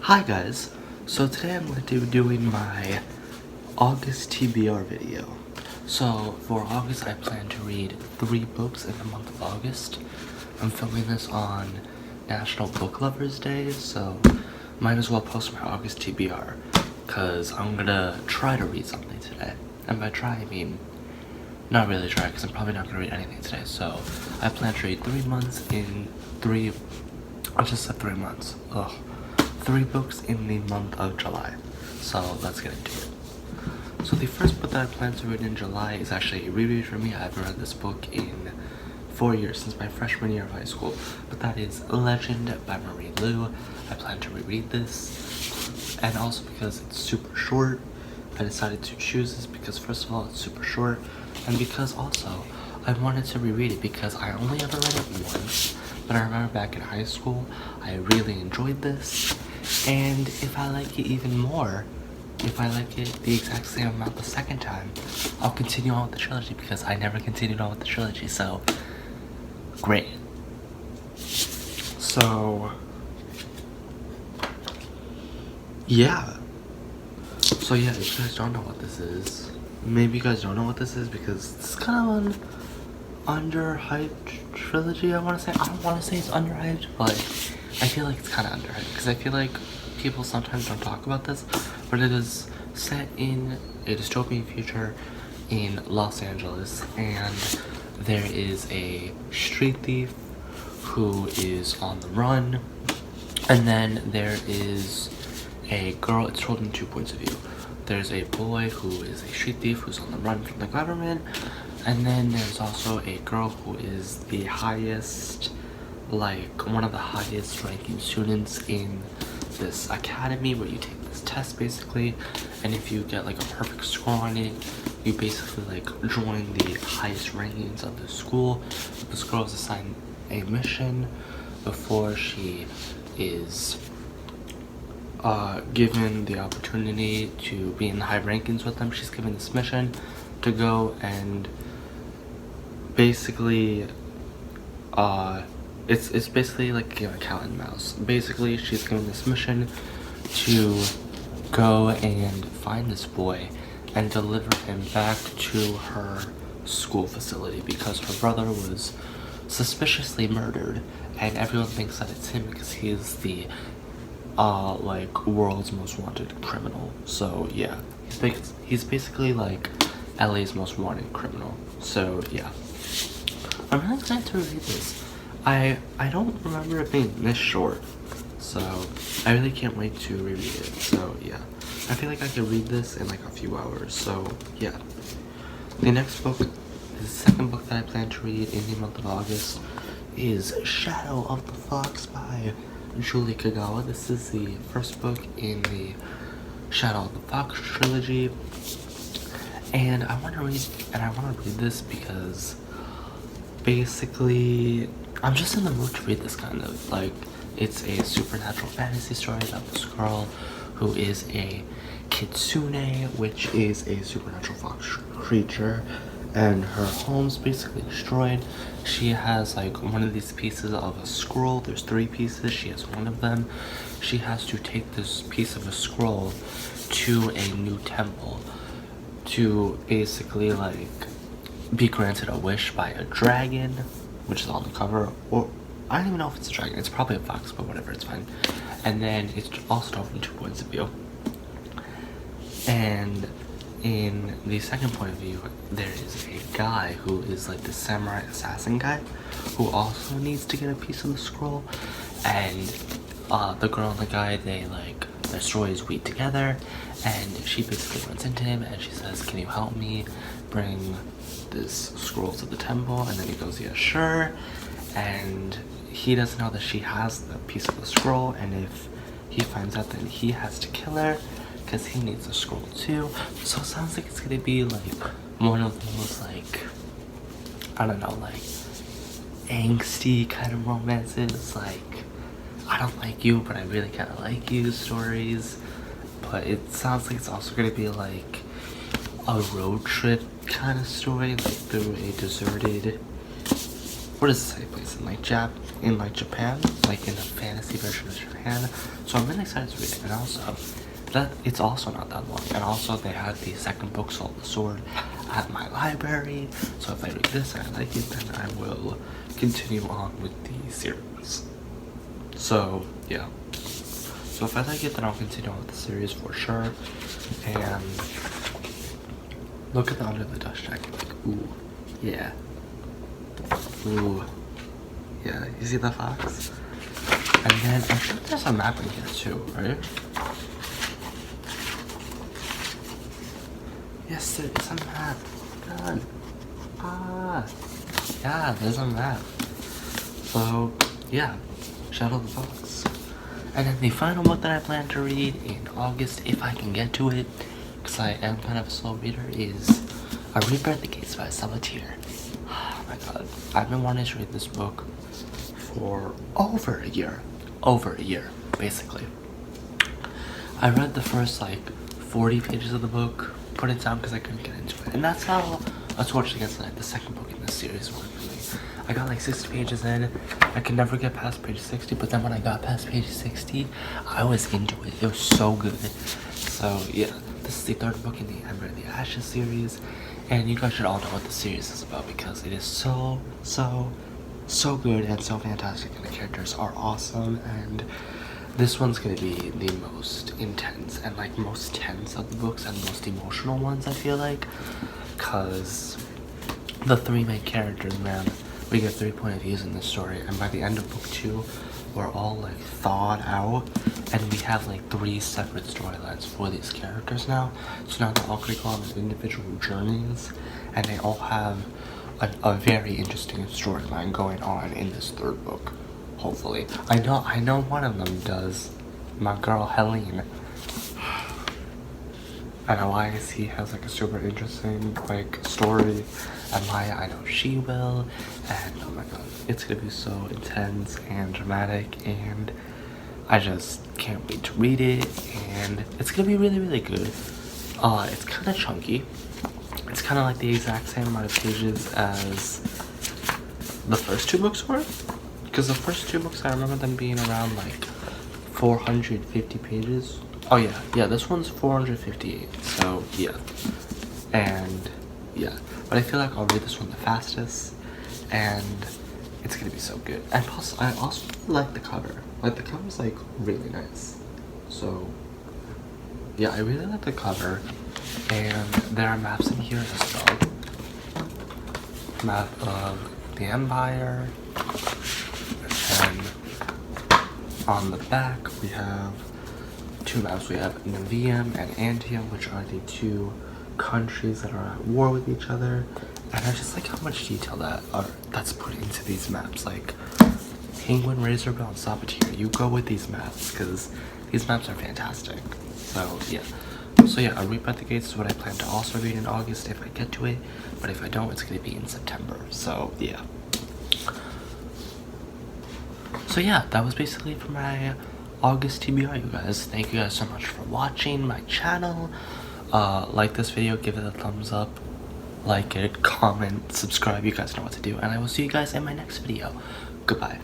Hi guys, so today I'm going to be doing my August TBR video. So for August I plan to read 3 books in the month of August. I'm filming this on National Book Lovers Day, so might as well post my August TBR because I'm going to try to read something today. And by try I mean not really try because I'm probably not going to read anything today. So I plan to read 3 months in 3, I just said 3 months, ugh. 3 books in the month of July. So let's get into it. So the first book that I plan to read in July is actually a reread for me. I haven't read this book in 4 years, since my freshman year of high school. But that is Legend by Marie Lu. I plan to reread this. And also because it's super short, I decided to choose this because first of all it's super short. And because also I wanted to reread it because I only ever read it once. But I remember back in high school, I really enjoyed this. And if I like it even more, if I like it the exact same amount the second time, I'll continue on with the trilogy because I never continued on with the trilogy, so great. So yeah. So yeah, if you guys don't know what this is, maybe you guys don't know what this is because it's kind of an underhyped trilogy, I want to say. I don't want to say it's underhyped, but I feel like it's kind of underhyped because I feel like people sometimes don't talk about this, but it is set in a dystopian future in Los Angeles, and there is a street thief who is on the run, and then there is a girl. It's told in 2 points of view. There's a boy who is a street thief who's on the run from the government, and then there's also a girl who is the highest, like one of the highest ranking students in this academy where you take this test basically, and if you get like a perfect score on it, you basically like join the highest rankings of the school. This girl is assigned a mission before she is given the opportunity to be in the high rankings with them. She's given this mission to go and basically it's basically like a game of cat and mouse. Basically she's given this mission to go and find this boy and deliver him back to her school facility because her brother was suspiciously murdered, and everyone thinks that it's him because he is the like world's most wanted criminal. So yeah, he's basically like LA's most wanted criminal. So yeah, I'm really excited to read this. I don't remember it being this short, so I really can't wait to reread it. So yeah, I feel like I could read this in like a few hours. So yeah, the next book, the second book that I plan to read in the month of August, is Shadow of the Fox by Julie Kagawa. This is the first book in the Shadow of the Fox trilogy, and I want to read this because basically I'm just in the mood to read this. Kind of like, it's a supernatural fantasy story about this girl who is a kitsune, which is a supernatural fox creature, and her home's basically destroyed. She has like one of these pieces of a scroll. There's 3 pieces. She has one of them. She has to take this piece of a scroll to a new temple to basically like be granted a wish by a dragon, which is on the cover, or I don't even know if it's a dragon. It's probably a fox, but whatever, it's fine. And then it's also told from 2 points of view. And in the second point of view, there is a guy who is like the samurai assassin guy who also needs to get a piece of the scroll, and the girl and the guy, they like, their stories weave together, and she basically runs into him and she says, "Can you help me bring this scroll to the temple?" And then he goes, "Yeah, sure." And he doesn't know that she has the piece of the scroll, and if he finds out, then he has to kill her because he needs the scroll too. So it sounds like it's gonna be like one of those, like, I don't know, like angsty kind of romances, like I don't like you but I really kind of like you stories. But it sounds like it's also gonna be like a road trip kind of story, like through a deserted what does it say, place in like Japan, like in the fantasy version of Japan. So I'm really excited to read it, and also that it's also not that long, and also they had the second book, Soul of the Sword, at my library. So if I read this and I like it, then I will continue on with the series. So yeah. So if I like it, then I'll continue on with the series for sure. And look at the under the dust jacket. Like, ooh, yeah. Ooh, yeah. You see the fox? And then I think there's a map in here too, right? Yes, there is a map. God. Ah. Yeah, there's a map. So yeah, Shadow the Fox. And then the final book that I plan to read in August, if I can get to it, because I am kind of a slow reader, is A Reaper at the Gates by Solitaire. Oh my god. I've been wanting to read this book for over a year. Over a year, basically. I read the first like 40 pages of the book, put it down because I couldn't get into it. And that's how A Torch Against the Night, the second book in this series, went for me. I got like 60 pages in. I could never get past page 60, but then when I got past page 60, I was into it. It was so good. So yeah, this is the third book in the Ember of the Ashes series, and you guys should all know what the series is about because it is so good and so fantastic, and the characters are awesome, and this one's gonna be the most intense and like most tense of the books and most emotional ones, I feel like, because the three main characters, man, we get 3 point of views in this story, and by the end of book 2, we're all like thawed out, and we have like 3 separate storylines for these characters now. So now they're all gonna go on individual journeys, and they all have a very interesting storyline going on in this third book. Hopefully, I know one of them does. My girl Helene. And YSC has like a super interesting like story, and Maya, I know she will, and oh my god, it's gonna be so intense and dramatic, and I just can't wait to read it, and it's gonna be really good. It's kind of chunky. It's kind of like the exact same amount of pages as the first 2 books were, because the first 2 books I remember them being around like 450 pages. Oh yeah, this one's 458, so yeah, and yeah, but I feel like I'll read this one the fastest, and it's gonna be so good. And plus, I also like the cover. Like, the cover's like really nice, so yeah, I really like the cover, and there are maps in here as well. Map of the Empire, and on the back we have 2 maps. We have Nevium and Antium, which are the 2 countries that are at war with each other. And I just like how much detail that's put into these maps. Like Penguin, Razorbill, and Sabatier. You go with these maps because these maps are fantastic. So yeah. A Reaper at the Gates is what I plan to also read in August if I get to it. But if I don't, it's gonna be in September. So yeah. So yeah, that was basically for my August TBR, you guys. Thank you guys so much for watching my channel. Like this video, give it a thumbs up, like it, comment, subscribe. You guys know what to do, and I will see you guys in my next video. Goodbye.